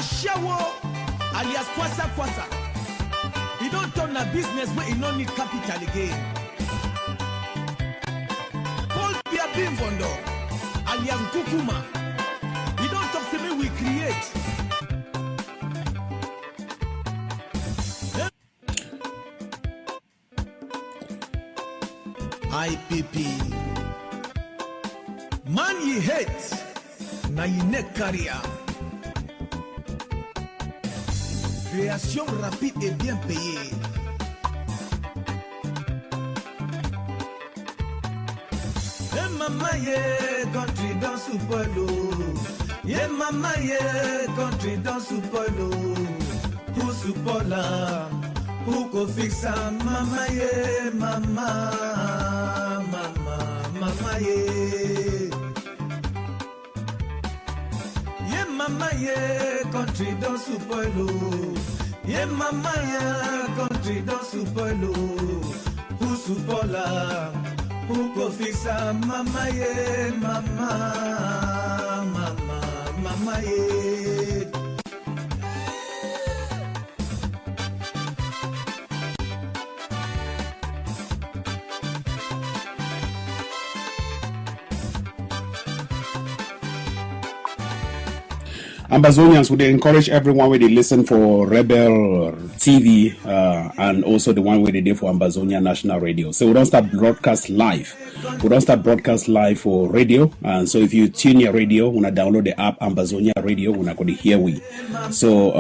Ashawo, alias Kwasa Kwasa. He don't turn a business where he don't need capital again. Paul Biya Bimfondo, alias Kukuma. He don't talk to me, we create. IPP. Man ye hate, na ye neck carrier. Création rapide et bien payée. Et maman ye country dans sous polo. Ye maman ye country dans sous polo. Pour sous pola, pour qu'on fixe maman ye maman, maman ye. Ye maman ye country dans sous polo. Ye mama ya country dans sous polo. Pour sous pola, pour qu'on fixe mama ye mama, mama ye. Ambazonians would encourage everyone where they listen for Rebel TV and also the one where they do for Ambazonian National Radio. So we don't start broadcast live. We don't start broadcast live for radio. And so if you tune your radio, when I download the app Ambazonia Radio, when I go to hear we. So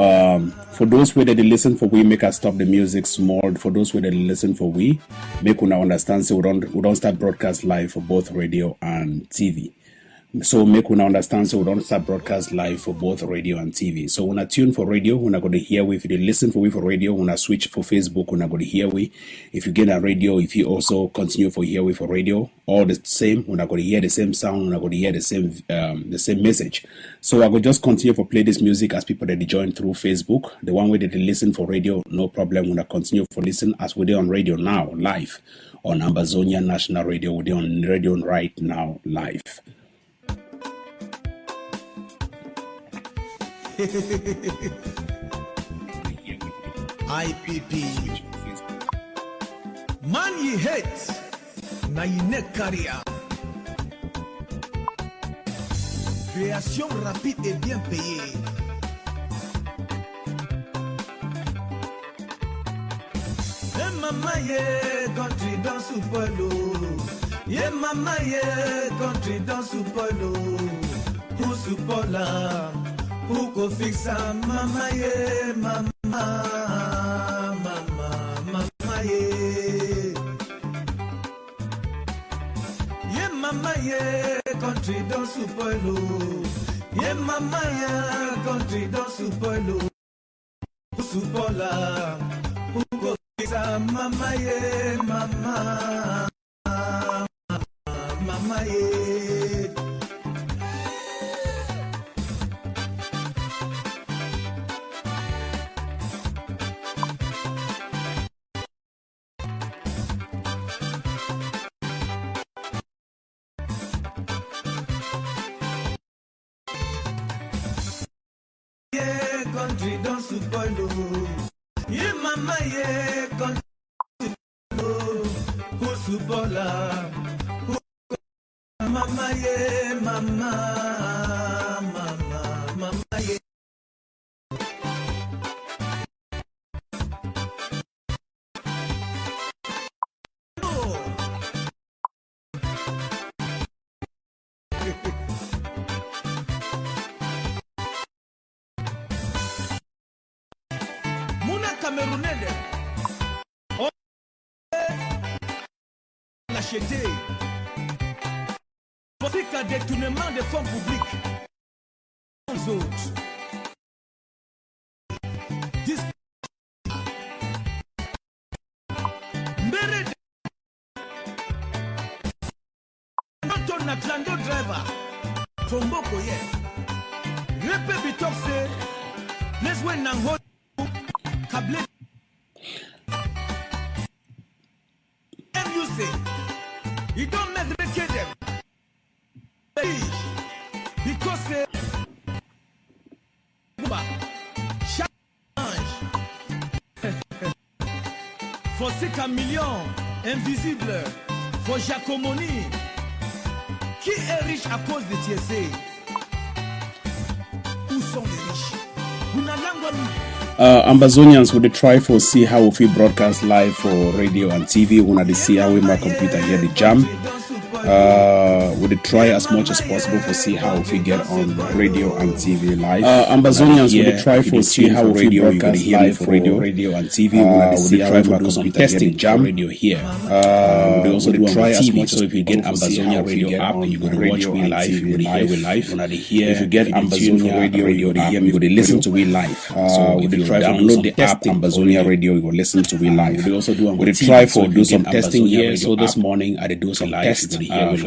for those where they listen for we, make us stop the music small. For those where they listen for we, make una understand. So we don't start broadcast live for both radio and TV. So make una understand, so we don't start broadcast live for both radio and TV. So when I tune for radio, when I go to hear we, if you listen for we for radio, when I switch for Facebook, when I go to hear we, if you get a radio, if you also continue for hear we for radio, all the same, when I go to hear the same sound, when I go to hear the same message. So I will just continue for play this music as people that they join through Facebook. The one way that they listen for radio, no problem. When I continue for listen as we're on radio now, live on Ambazonian National Radio, we're on radio right now, live. IPP. Man ye hate, na ye neck carrier. Création rapide et bien payée. Et maman ye country dans sous polo. Ye maman ye country dans sous polo. Pour sous pola. Pour qu'on fixe maman ye maman, maman ye. Ye maman ye country dans sous polo. Ye maman ye country dans sous polo. Pour sous pola. Pour qu'on fixe maman ye maman, maman ye. Country dans sous polo. Ye mama ye country polo. Pour sous pola. Mama ye mama, mama ye. Camerounais, l'acheter. Voici qu'un détournement de fonds publics. Les autres. Ton Atlando driver. Tomboko ye. Repe bitokse. Les wen nang ho. You don't make the kid them because faut 5 millions, invisible, faut Jacomoni. Qui est riche à cause de TSA? Où sont les riches? Ambazonians would try for see how we broadcast live for radio and TV. When I see how we my computer here the jam. Would try as much as possible for see how we get on radio and TV live. Ambazonians would try for see how radio you can hear live for radio and TV. Would try for do some testing jam radio here. Would also try as much so if you get Ambazonia radio app, you go to watch me live, you go to hear we live. If you get Ambazonia radio, you go to hear me, you go to listen to we live. So if you try to download the app Ambazonia radio, you go listen to we live. We also do try for do some testing here. So this morning I did do some test.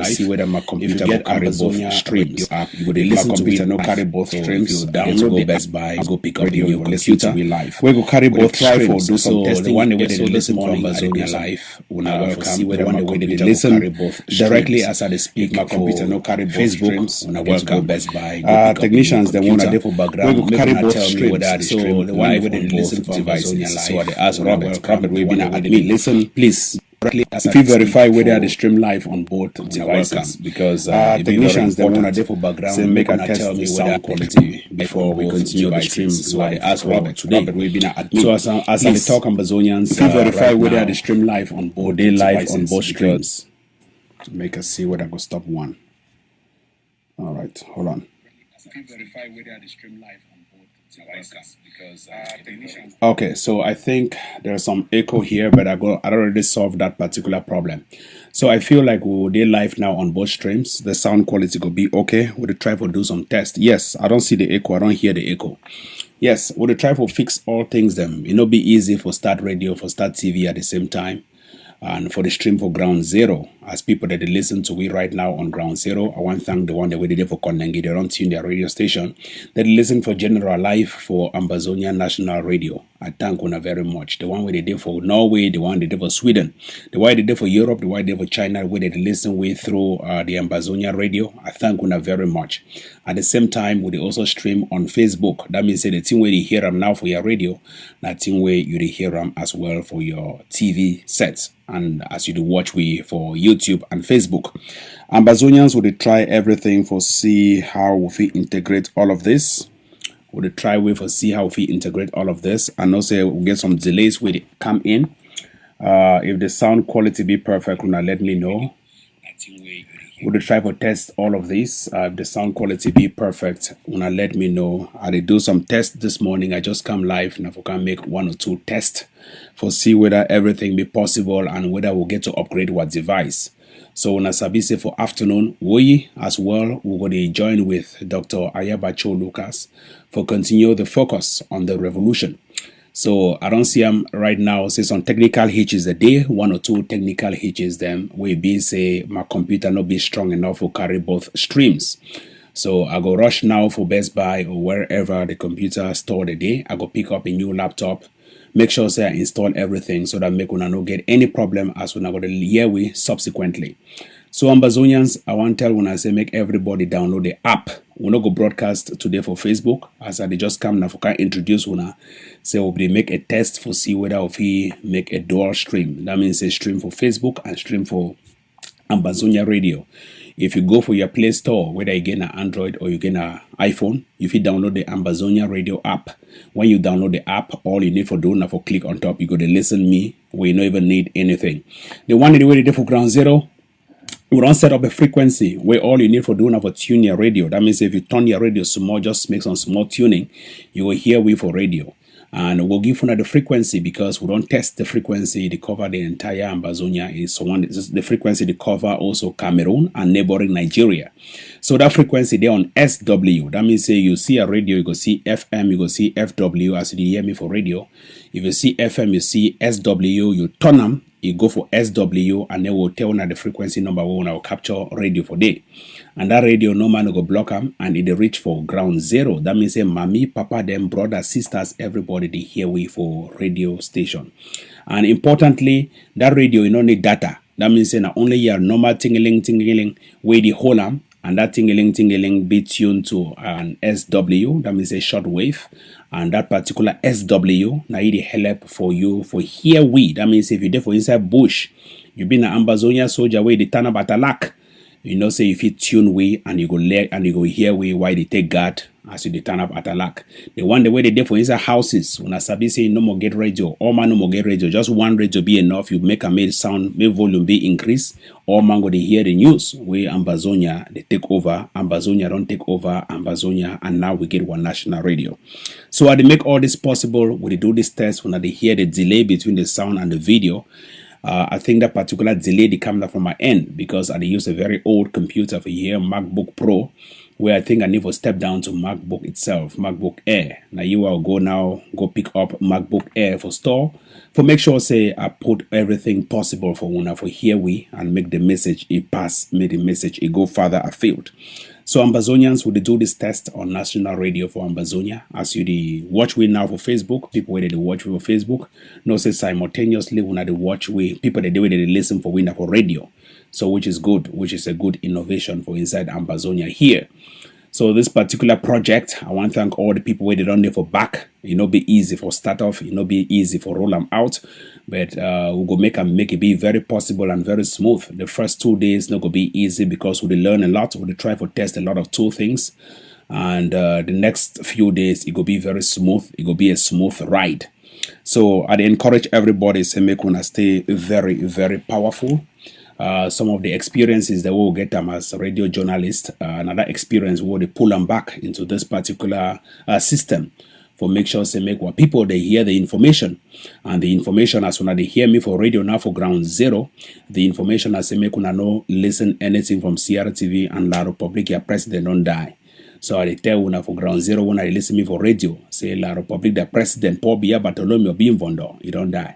See whether my computer will carry both streams. You go to listen to computer no carry both streams. You download the Best Buy, go pick up your computer. We go carry both try for do some testing. One way they listen to Ambazonia live. When I welcome see whether my computer listen directly as I speak. My computer no carry both streams. When I welcome Best Buy, technicians they want a for background. We go carry both streams. So the one way they listen to Ambazonia live. So they ask Robert, we been admin. Listen, please. If you verify whether the stream live on both devices, because technicians they want a for background, so make a test the sound quality before we continue the stream. So I asked Robert today. We've been admin. So as I talk Ambazonians, if you verify whether the stream live on both, they live on both streams. To make us see whether I go stop one. All right, hold on. If you verify whether the stream live on both devices. Okay, so I think there's some echo here, but I already solved that particular problem. So I feel like we will do live now on both streams. The sound quality will be okay. We'll try to do some tests. Yes, I don't see the echo. I don't hear the echo. Yes, we'll try to fix all things them. It will be easy for start radio, for start TV at the same time. And for the stream for Ground Zero, as people that they listen to we right now on Ground Zero, I want to thank the one that we did for Kondengi. They don't tune their radio station. They listen for General Life for Ambazonian National Radio. I thank Una very much. The one where they did for Norway, the one they did for Sweden, the one they did for Europe, the one they did for China, where they listen with through the Ambazonia radio. I thank Una very much. At the same time, we also stream on Facebook. That means the thing where you hear them now for your radio, that thing where you hear them as well for your TV sets. And as you do watch we for YouTube and Facebook. Ambazonians would try everything for see how we integrate all of this. We'll try way for see how we integrate all of this. And also we'll get some delays when it come in. If the sound quality be perfect, let me know. We'll try to test all of this. If the sound quality be perfect, let me know. I did do some tests this morning. I just come live and if we can make 1 or 2 tests for see whether everything be possible and whether we'll get to upgrade what device. So when I say for afternoon, we as well we're going to join with Dr. Ayabacho Lucas for continue the focus on the revolution. So I don't see him right now. Say some technical hitches a day, 1 or 2 technical hitches. Them we be say my computer not be strong enough to carry both streams. So I go rush now for Best Buy or wherever the computer stored the day. I go pick up a new laptop. Make sure say I install everything so that make una no get any problem as when I go to hear we subsequently. So Ambazonians, I want to tell when I say make everybody download the app. We'll not go broadcast today for Facebook. As I just come now for can introduce una. Say we'll make a test for see whether we make a dual stream. That means a stream for Facebook and stream for Ambazonia Radio. If you go for your Play Store, whether you get an Android or you get an iPhone, if you download the Ambazonia Radio app, when you download the app, all you need for doing now for click on top, you go to listen me, where you don't even need anything. The one the way they do for Ground Zero, we don't set up a frequency where all you need for doing now for tune your radio. That means if you turn your radio small, just make some small tuning, you will hear we for radio. And we'll give you the frequency because we don't test the frequency to cover the entire Ambazonia. Is the frequency to cover also Cameroon and neighboring Nigeria. So that frequency there on SW. That means say you see a radio, you go see FM, you go see FW as you hear me for radio. If you see FM, you see SW, you turn them, you go for SW, and then we'll tell now the frequency number we will capture radio for day. And that radio no man go block them and it reach for Ground Zero. That means say mommy, papa, them, brothers, sisters, everybody they hear we for radio station. And importantly, that radio you don't need data. That means say not only your normal tingling where the whole and that tingling be tuned to an SW, that means a short wave, and that particular SW now it help for you for hear we. That means if you're there for inside bush, you been an Ambazonia soldier where they turn up at a lack. You know, say if you tune we and you go leg and you go hear we why they take guard as you turn up at a lack. The one the way they do for inside houses when I sabi say no more get radio, all man no more get radio, just one radio be enough. You make a made sound, make volume be increase. All man go they hear the news where Ambazonia they take over, Ambazonia don't take over Ambazonia, and now we get one national radio. So I they make all this possible when they do this test, when they hear the delay between the sound and the video. I think that particular delay they come from my end because I use a very old computer for here, MacBook Pro, where I think I need to step down to MacBook itself, MacBook Air. Now you will go pick up MacBook Air for store, for make sure say I put everything possible for una for here we and make the message it pass, make the message it go further afield. So Ambazonians will do this test on national radio for Ambazonia. As you watch we now for Facebook, people where they watch we for Facebook, no say simultaneously when they watch we, people they do they listen for we now for radio. So which is good, which is a good innovation for inside Ambazonia here. So this particular project, I want to thank all the people where they done there for back. You know, be easy for start off, you know, be easy for roll them out. But we'll go make it be very possible and very smooth. The first 2 days not gonna be easy because we'll learn a lot. We'll try to test a lot of two things. And the next few days, it will be very smooth. It will be a smooth ride. So I'd encourage everybody to make una stay very, very powerful. Some of the experiences that we'll get them as a radio journalist, another experience where they pull them back into this particular system for make sure they make what people they hear the information, and the information as when they hear me for radio now for ground zero, the information as they make una no listen anything from CRTV and La Republic your president don't die. So I tell una for ground zero when I listen me for radio, say La Republic the president Paul Biya Bartholomew being Vondo, he don't die.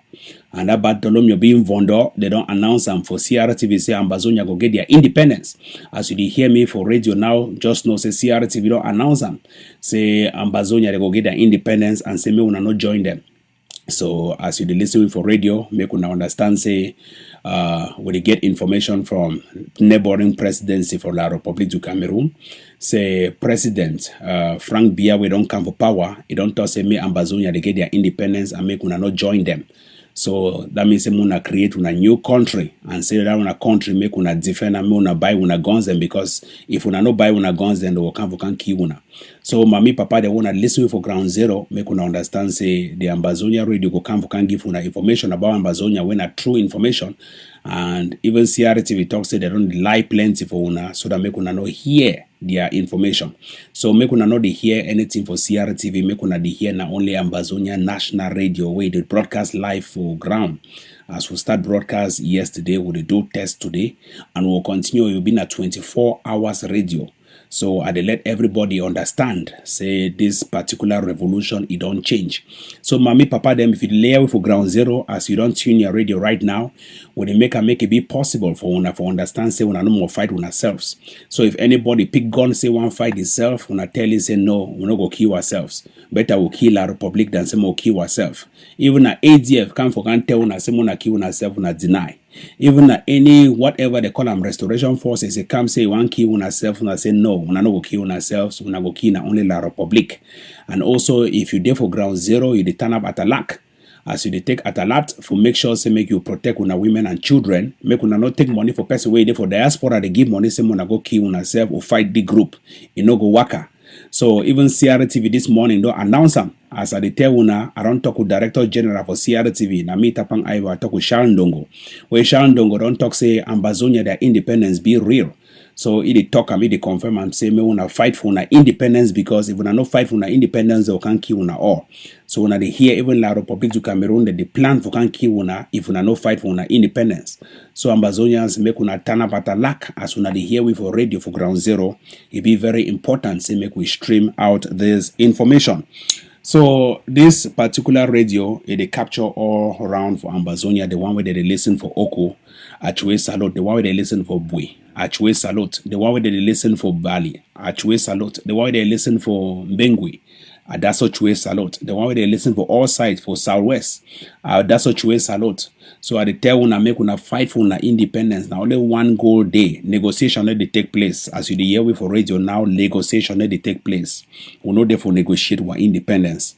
And that Bartholomew being Vondo, they don't announce them for CRTV say Ambazonia go get their independence. As you hear me for radio now, just know say CRTV don't announce them. Say Ambazonia they go get their independence and say me una not join them. So as you listen for radio, make una understand say when they get information from neighboring presidency for La Republic du Cameroon, say President Frank Biya we don't come for power, he don't tell say me Ambazonia they get their independence and make una not join them. So that means una create una new country and say that una country make una defend and una buy una guns them, because if una no buy una guns then they will come for can kill una. So mommy papa they wanna listen for ground zero, make una understand say the Ambazonia radio go come for can give una information about Ambazonia when a true information. And even CRTV talk say they don't lie plenty for una, so that make una not hear their information. So make una not hear anything for CRTV, make una hear not only Ambazonia national radio where they broadcast live for ground. As we start broadcast yesterday, we'll do test today, and we'll continue. It will be a 24 hours radio. So I let everybody understand, say this particular revolution, it don't change. So mommy, papa, them if you lay away for ground zero, as you don't tune your radio right now, when they make it be possible for una for understand, say when I no more fight with ourselves. So if anybody pick gun, say one fight itself, when I tell you say no, we not go kill ourselves. Better we kill our republic than say more kill ourselves. Even a ADF come for can tell una say una kill ourselves, una deny. Even any whatever they call them restoration forces, they come say one kill on ourselves, and I say no, we not go kill on ourselves, we not go kill only La Republic. And also if you there for ground zero, you turn up at a lack. As you take at a lot for make sure say make you protect una women and children, make una not take money for person way there for diaspora, they give money, say una go kill on ourselves or fight the group. You no go waka. So even CRTV this morning don't announce them. As I tell una, I don't talk with Director General for CRTV. Na me tapang I talk with Sharon Dongo. Where Sharon Dongo don't talk say Ambazonia their independence be real. So it talk and it confirm and say me wanna fight for una independence, because if una no fight for una independence, they can kill una all. So when they hear even La Republic du Cameroon that they plan for can kill una if una no fight for una independence. So Ambazonians make una turn up at a lack as una they hear we for radio for ground zero. It be very important to make we stream out this information. So this particular radio, they capture all around for Ambazonia, the one where they listen for Oko, Achwe Salute, the one where they listen for Bui, Achwe Salute, the one where they listen for Bali, Achwe Salute, the one where they listen for Bengui, That's what we salute. The one where they listen for all sides for Southwest. That's what we salute. So I tell una make una fight for una independence. Now only one goal day. Negotiation let they take place. As you hear we for radio now, negotiation let they take place. We know they for negotiate our independence.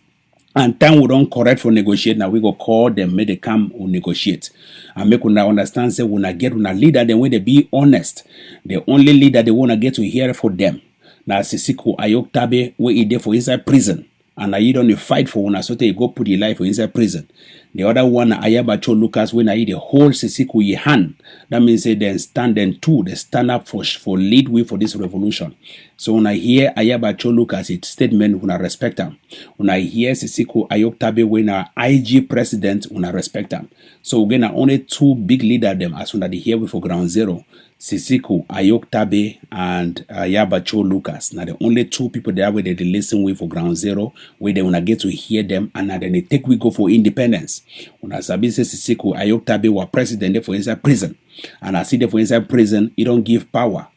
And time we don't correct for negotiate, now we go call them, make they come or negotiate. And make una understand say when I get una leader, then when they be honest. The only leader they wanna get to hear for them. Now Sisiko Ayok Tabe where he there for inside prison. And I don't fight for una so they go put your life for inside prison. The other one Ayabacho Lucas when I the whole Sisiko ye hand. That means they then stand and two, they stand up for lead way for this revolution. So when I hear Ayabacho Lucas its statement, when I respect them. When I hear Sisiko Ayok Tabe when our IG president, when I respect them. So again, only two big leaders them as when I hear we for ground zero. Sisiko Ayok Tabe and Ayabacho Lucas. Now the only two people there where they listen with for ground zero, where they wanna get to hear them, and then they take we go for independence. When I sabi say Sisiko Ayok Tabe were president there for inside prison, and I see them for inside prison, it don't give power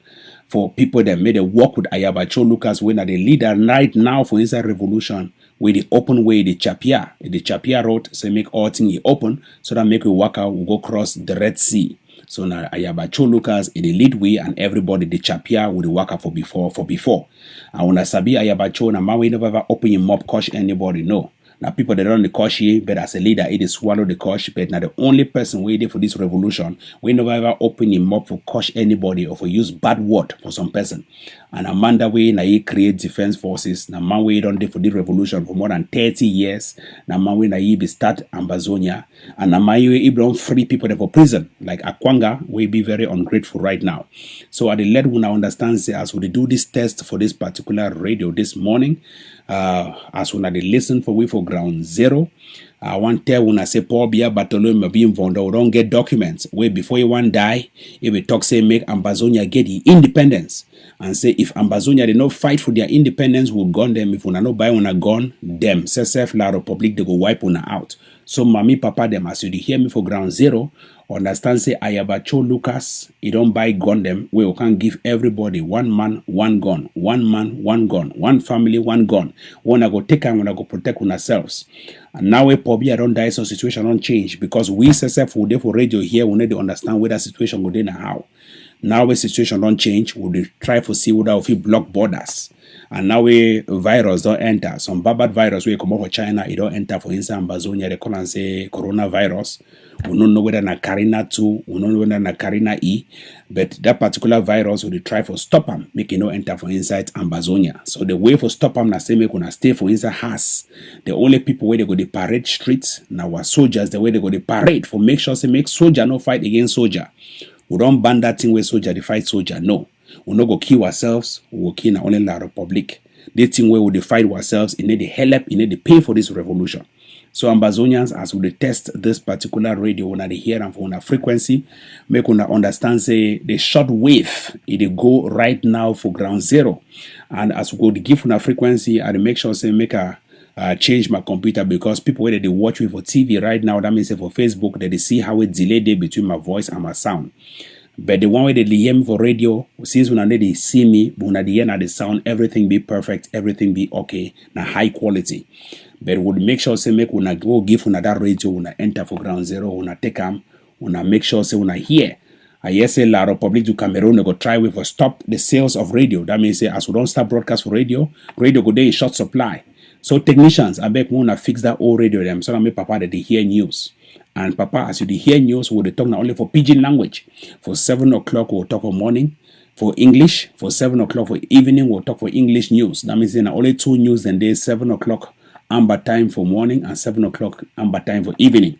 for people that made a work with Ayabacho Lucas when are the leader right now for inside revolution. With the open way, the Chapia road, so make all things open, so that make we walk out, we go cross the Red Sea. So now Ayabacho Lucas in the lead way and everybody the Chapia will work out for before. And when I sabi Ayabacho, na man we never ever open him up, coach anybody, no. Now people that don't the coach here, but as a leader, it is swallow the coach, but now the only person waiting for this revolution, we never ever open him up for coach anybody or for use bad word for some person. And Amanda way na he create defense forces. Na man way don't do for this revolution for more than 30 years. Na man way na he be start Ambazonia. And na man way he don't free people there for prison. Like Akwanga will be very ungrateful right now. So at the let when I understand say as we do this test for this particular radio this morning, as when I listen for we for ground zero. I want tell when I say Paul Biya Bartholomew be involved or don't get documents where before you want die, if we talk say make Ambazonia get the independence and say if Ambazonia they not fight for their independence, we'll gun them. If we not buy on a gun, them self la republic they go wipe on out. So mommy papa them as you hear me for ground zero, understand say Ayabacho Lucas, he don't buy gun them where we can give everybody one man, one gun, one man, one gun, one family, one gun. Wanna go take and wanna go protect on ourselves. And now we probably don't die, so situation don't change because we self will for radio here, we need to understand where that situation will and how. Now the situation don't change, we'll try to see whether we block borders. And now we virus don't enter. Some bad virus we come over China, it don't enter for inside Ambazonia, they call and say coronavirus. We don't know whether na Carina 2, we don't know whether na Carina E, but that particular virus will try for stop them, make it no enter for inside Ambazonia. So the way for stop them na say make una stay for inside house. The only people where they go the parade streets, now our soldiers, the way they go the parade for make sure say make soldier no fight against soldier. We don't ban that thing where soldier they fight soldier, no. We not go kill ourselves, we will kill only la republic. The thing where we fight ourselves, it need the help, it need the pay for this revolution. So Ambazonians, as we test this particular radio, when they hear and for una frequency, make una understand say the short wave, it go right now for ground zero. And as we go to give una frequency, I make sure say make a change my computer because people where they watch me for TV right now, that means for Facebook, they see how it delayed between my voice and my sound. But the one way they hear me for radio, since when they see me, but when they hear the sound, everything be perfect, everything be okay, na high quality. But would make sure say make when I go give when that radio when I enter for ground zero, when I take them, when I make sure say when I hear. I hear say La Republic du Cameroon they go try with for stop the sales of radio. That means say as we don't start broadcast for radio go there in short supply. So technicians, I beg when I fix that old radio them so I make papa that they hear news. And papa, as you hear news, we'll talk not only for pidgin language. For 7 o'clock, we'll talk for morning. For English, for 7 o'clock for evening, we'll talk for English news. That means there are only 2 news and there's 7 o'clock Amba time for morning and 7 o'clock Amba time for evening.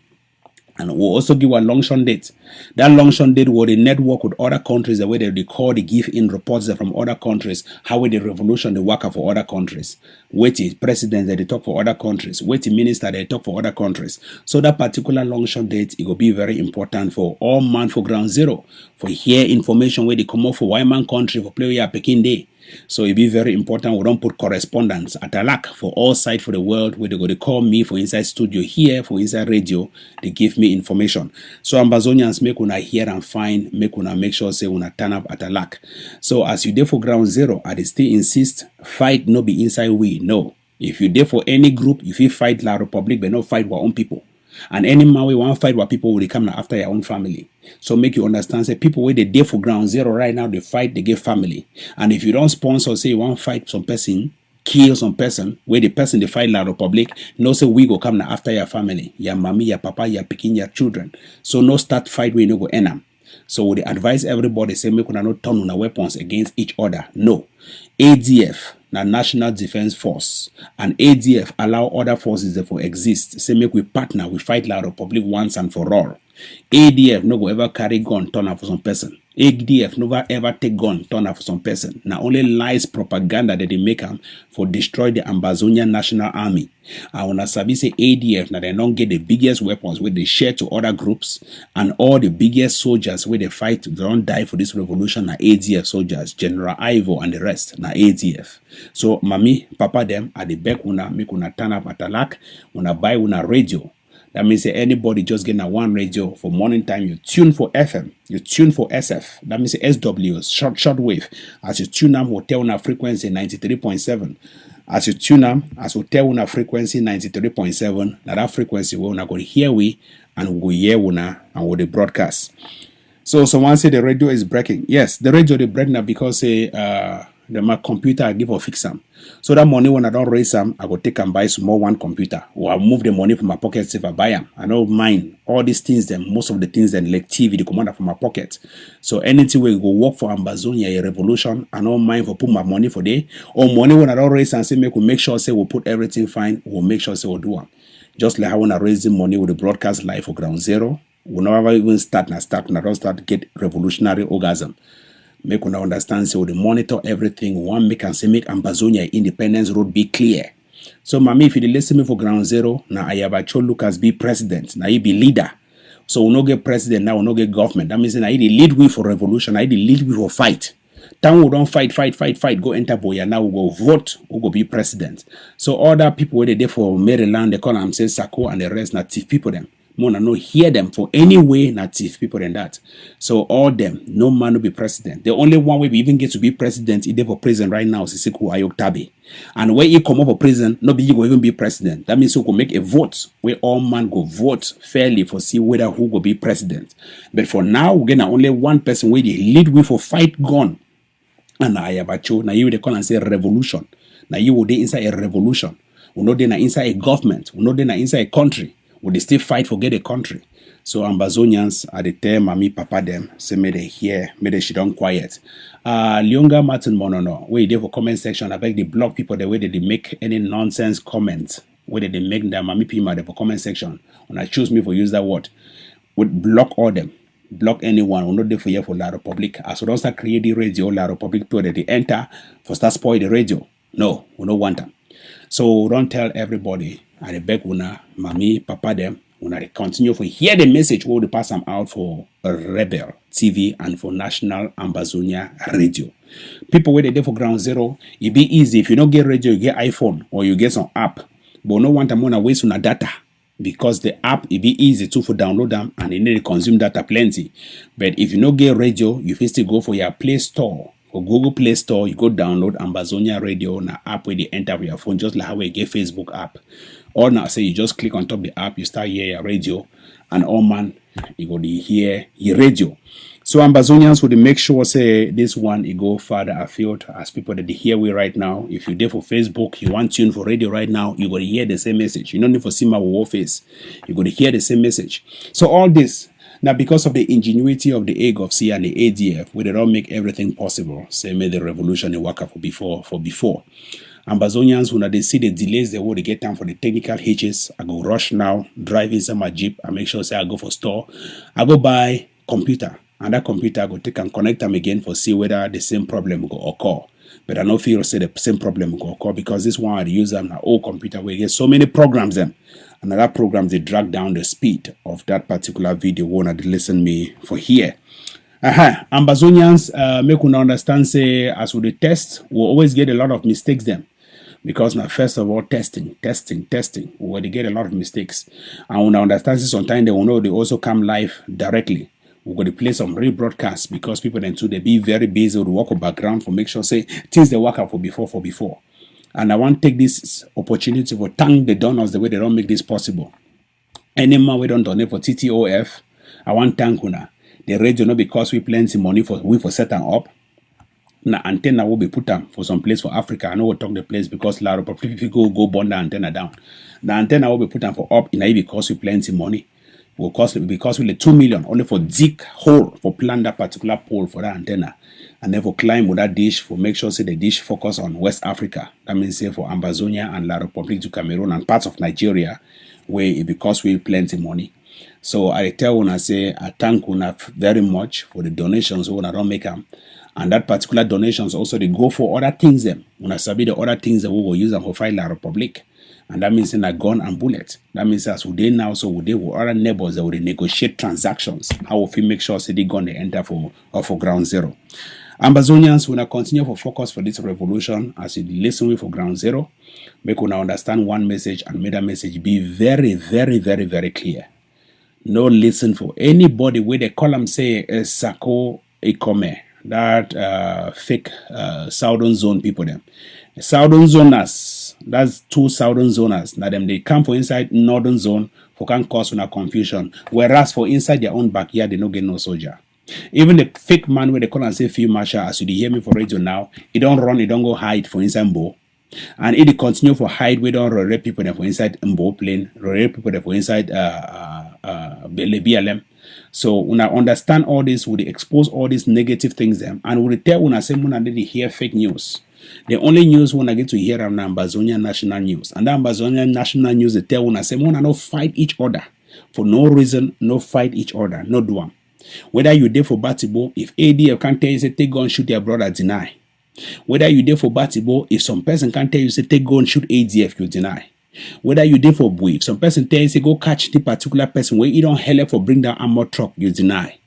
And we'll also give a long-shot date. That long-shot date will the network with other countries, the way they call, they give in reports from other countries, how will the revolution they work for other countries. Wait till presidents that they talk for other countries. Wait till minister they talk for other countries. So that particular long-shot date, it will be very important for all man for ground zero. For hear information where they come up for white man country for play a Peking day. So it be very important. We don't put correspondence at a lack for all sides for the world where they go to call me for inside studio here, for inside radio, they give me information. So Ambazonians make una hear and find, make una make sure say una turn up at a lack. So as you there for ground zero, I still insist, fight no be inside we, no. If you there for any group, if you fight La Republic, but not fight our own people. And any man we want to fight what people will come after your own family. So make you understand, say people where they there for ground zero right now, they fight, they get family. And if you don't sponsor, say you want to fight some person, kill some person, where the person they fight La Republic, no say we go come after your family, your mommy, your papa, your picking, your children. So no start fight where you no go end them. So we advise everybody say make una not turn on weapons against each other. No. ADF, the National Defence Force, and ADF allow other forces to exist. Say make we partner, we fight La Republic once and for all. ADF no go ever carry gun turn up for some person. ADF never ever take gun turn up for some person. Now only lies propaganda that they make them for destroy the Ambazonian National Army. And when I sabi say ADF, now they don't get the biggest weapons where they share to other groups, and all the biggest soldiers where they fight, they don't die for this revolution. Now ADF soldiers, General Ivo and the rest, now ADF. So mommy, papa them at the back una make una turn up at a lack, una buy una radio. That means anybody just getting a one radio for morning time, you tune for FM, you tune for SF. That means SW, short wave. As you tune them, hotel on a frequency 93.7. As you tune them, as hotel on a frequency 93.7, that frequency will not go hear we and we hear una and we the broadcast. So someone say the radio is breaking. Yes, the radio is breaking because my computer I give or fix them. So that money when I don't raise them, I go take and buy some more one computer. Or I move the money from my pocket if I buy them. I don't mind all these things. Then most of the things then like TV, the commander from my pocket. So anything we go work for Ambazonia, a revolution, I don't mind for put my money for day. Or money when I don't raise and say we make sure say we'll put everything fine. We'll make sure say we'll do one. Just like how when I raise the money with the broadcast live for ground zero, we'll never even start and don't start get revolutionary orgasm. Make una understand, so we monitor everything. One make and say make Ambazonia Independence Road be clear. So, mommy, if you listen me for ground zero, now I have actually Lucas be president. Now he be leader. So we no get president now, we no get government. That means now he lead we for revolution. I lead we for fight. Time we don't fight. Go enter Biya. Now we go vote. We go be president. So other people where they there for Maryland, they call them say Sako and the rest native people them. Mona no hear them for any way native people than that. So all them, no man will be president. The only one way we even get to be president, he there for president right now is Siku Ayok Tabi. And when he come up for president, nobody will even be president. That means we go make a vote where all man go vote fairly for see whether who will be president. But for now, we're gonna only one person where they lead with for fight gun. And I have a show. Now you they call and say revolution. Now you will be inside a revolution. We know they are inside a government. We know they are inside a country. Would they still fight for get a country? So Ambazonians at the time, mommy, papa them, say may they hear, may they sit down quiet. Leonga Martin Monono, where they for comment section, I beg the block people the way they make any nonsense comments, whether they make them mommy pima the for comment section. When I choose me for use that word, would block all them. Block anyone who not there for here for La Republic. As we don't start creating radio, La Republic people that they enter for start spoil the radio. No, we don't want them. So don't tell everybody. I beg una, mommy, papa them, una they continue for hear the message where they pass them out for Rebel TV and for National Ambazonia Radio. People where they there for ground zero, it be easy. If you don't get radio, you get iPhone or you get some app. But no one time wanna waste on data. Because the app, it be easy to for download them and you need to consume data plenty. But if you don't get radio, you first go for your Play Store. For Google Play Store, you go download Ambazonia Radio on an app where they enter with your phone, just like how we get Facebook app. Or now say you just click on top of the app, you start hear your radio, and all man, you go to hear your radio. So Ambazonians would make sure say this one it go further afield as people that they hear we right now. If you're there for Facebook, you want tune for radio right now, you got to hear the same message. You don't need to see my war face. You got to hear the same message. So all this now because of the ingenuity of the AGOFC and the ADF, where they don't make everything possible. Say made the revolution work for before. Ambazonians, when they see the delays, they want to get time for the technical hitches. I go rush now, drive inside my Jeep. I make sure say I go for store. I go buy computer. And that computer I go take and connect them again for see whether the same problem will occur. But I don't feel say the same problem will occur because this one I use them an old computer where you get so many programs them. And that program they drag down the speed of that particular video when I listen me for here. Ambazonians make you understand say as we test, we'll always get a lot of mistakes them. Because now first of all testing. Where they get a lot of mistakes. And when I understand sometimes they will know they also come live directly. We're going to play some rebroadcasts because people then too they be very busy with work on background for make sure say things they work out for before. And I want to take this opportunity to thank the donors the way they don't make this possible. Any man we don't donate for TTOF, I want to thank una. The radio not because we plenty money for setting up. Na antenna will be put down for some place for Africa. I know we'll talk the place because a lot of people go burn the antenna down. The antenna will be put down for up in a because we plenty money. Will cost because we 2 million only for dig hole for plan that particular pole for that antenna. And then for climb with that dish for make sure say the dish focus on West Africa. That means say for Ambazonia and La Republic to Cameroon and parts of Nigeria where it because we plenty money. So I tell when I say I thank una very much for the donations when I don't make them. And that particular donations also they go for other things them. When I sabi the other things that we will use them for fight La Republic. And that means in a gun and bullet. That means as we now, so we with other neighbors that will negotiate transactions. How will we make sure say they gun they enter for ground zero. Ambazonians will continue for focus for this revolution as you listen with for ground zero. Make we understand one message and make that message be very, very, very, very clear. No listen for anybody where they call them say Sako Ikome. That fake southern zone people them. Southern zoners, that's 2 southern zoners. Now them they come for inside northern zone for can cause una confusion. Whereas for inside their own backyard they no get no soldier. Even the fake man where they call and say field marshal, as you hear me for radio now, he don't run, he don't go hide for inside Mbo. And if they continue for hide, we don't rape people there for inside Mbo plane, rape people there for inside BLM. So when I understand all this, would expose all these negative things them, and would tell when I say when I didn't hear fake news. The only news when I get to hear on Ambazonian national news, and the Ambazonian national news they tell when I say when I no fight each other for no reason, no fight each other, no do one. Whether you there for Batibo, if ADF can't tell you say take gun shoot your brother, deny. Whether you there for Batibo, if some person can't tell you say take gun shoot ADF, you deny. Whether you there for Bui, if some person tell you say go catch the particular person where you don't help for bring down armor truck, you deny.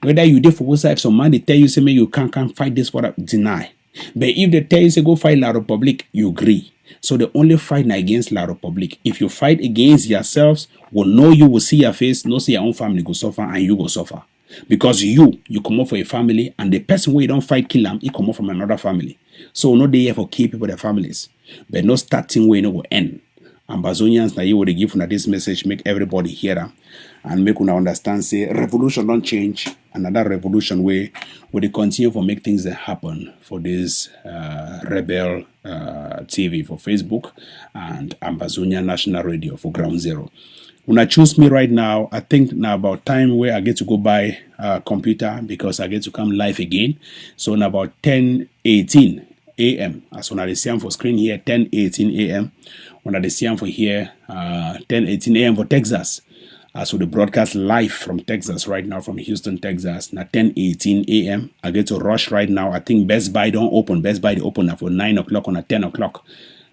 Whether you there for Wosa, if some man they tell you say you can't fight this product, deny. But if they tell you say go fight La Republic, you agree. So the only fight against La Republic. If you fight against yourselves, will know you will see your face, no see your own family go suffer and you go suffer. Because you come up for a family and the person where you don't fight kill them, he come up from another family. So no they here for keep people their families. But no starting way no go end. Ambazonians now you would give una this message, make everybody hear them and make una understand say revolution don't change. Another revolution way will they continue to make things that happen for this rebel TV for Facebook and Ambazonian National Radio for Ground Zero. When I choose me right now, I think now about time where I get to go buy a computer because I get to come live again. So now about 10:18 a.m. As when I see them for screen here, 10:18 a.m. When I see them for here, 10:18 a.m. for Texas. So the broadcast live from Texas right now, from Houston, Texas. Now 10:18 a.m. I get to rush right now. I think Best Buy don't open. Best Buy they open now for 9 o'clock on 10 o'clock.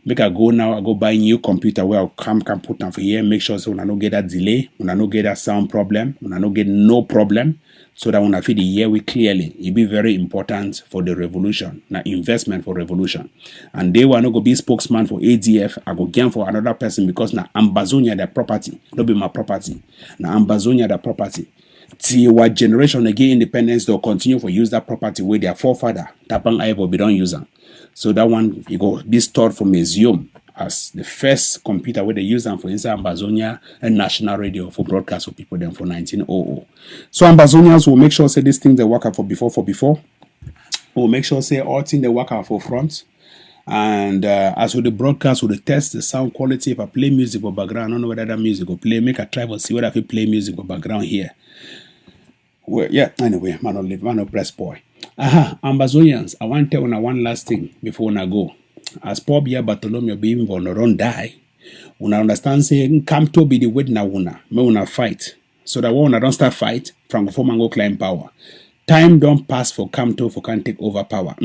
Make I go now, I go buy new computer where I can put them for here. Make sure so when I don't get that delay, when I don't get that sound problem, when I don't get no problem. So that when I feel the year we clearly, it be very important for the revolution. Now investment for revolution. And they want to go be spokesman for ADF. I go gain for another person because now Ambazonia their property. Not be my property. Now Ambazonia their property. Till what generation again independence they'll continue to use that property where their forefather Tapang Aibo be don't use them. So that one you go be stored for museum as the first computer where they use them for inside Ambazonia and national radio for broadcast for people then for 1900. So Ambazonians will make sure say these things they work out for before. We'll make sure say all things they work out for front. And as with the broadcast, with the test the sound quality, if I play music or background, I don't know whether that music will play. Make a try to see whether I play music or background here. Well, yeah, anyway, man, no press boy. Ambazonians, I want to tell you one last thing before I go. As Paul Biya Bartholomew being on the run die, when I understand saying Kamto be the way na una, me una fight. So that when I don't start fight, francophone go climb power. Time don't pass for Kamto for can take over power.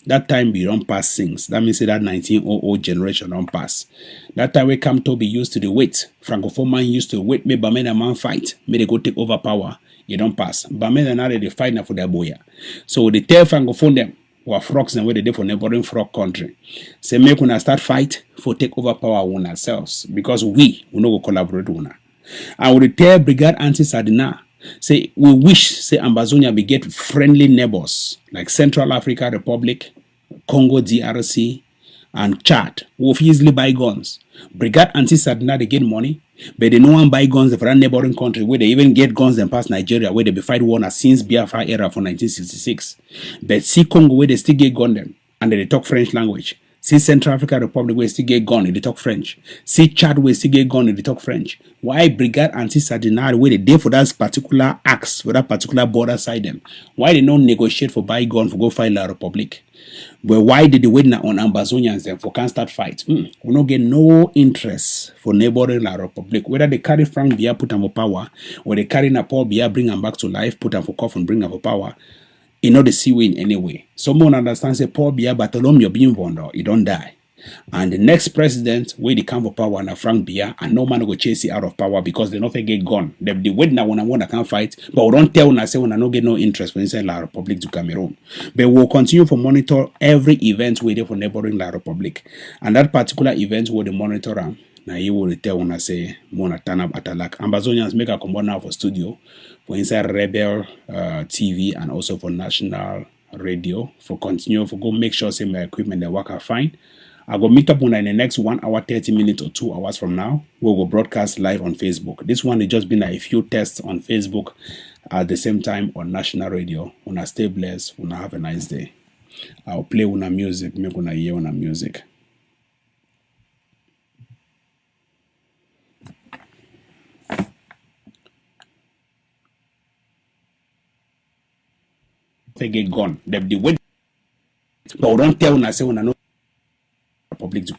That time be don't pass things. That means that 1900 generation don't pass. That time we Kamto be used to the wait. Francophone man used to wait me but me the man fight. Me they go take over power. You don't pass. But me now they fight now for their boya. So they tell francophone them who are frogs and where they do for neighboring frog country. Say make una start fight for take over power on ourselves. Because we no go collaborate with una. And we tell Brigade Anti-Sardina. Say we wish say Ambazonia be get friendly neighbors like Central Africa Republic, Congo DRC, and Chad will easily buy guns. Brigade anti-Sadna, they get money, but they no one buy guns from neighboring country where they even get guns and pass Nigeria where they be fight war since Biafra era for 1966. But see Congo where they still get gun them and they talk French language. See Central African Republic where they still get gun and they talk French. See Chad where they still get gun and they talk French. Why Brigade anti-Sadna where they dey for that particular axe, for that particular border side them? Why they don't negotiate for buy gun for go fight La Republic? But why did they wait now on Ambazonians then for can't start fight? We don't get no interest for neighboring La Republic. Whether they carry Frank Biya, put him for power, or they carry Paul Biya, bring him back to life, put him for coffin, bring him for power, you know the see way in any way. Someone understands say Paul Biya, Bartholomew being born, he don't die. And the next president, where they come for power, now Frank Biya, and no man go chase it out of power because they not get gone. They wait now when I want to can't fight, but we don't tell when I say when I don't get no interest when inside La Republic to Cameroon. But we'll continue to monitor every event waiting for neighboring La Republic. And that particular event will they monitor them. Now you will tell when I say Mona turn up attack. Ambazonians make a combine now for studio for inside Rebel TV and also for national radio for continue for go make sure say my equipment they work are fine. I go meet up on in the next 1 hour, 30 minutes or 2 hours from now. We will broadcast live on Facebook. This one has just been a few tests on Facebook at the same time on national radio. Una stay blessed. Una have a nice day. I'll play una music. Make una hear una music. They get gone. They wait. But we don't tell una say una no public to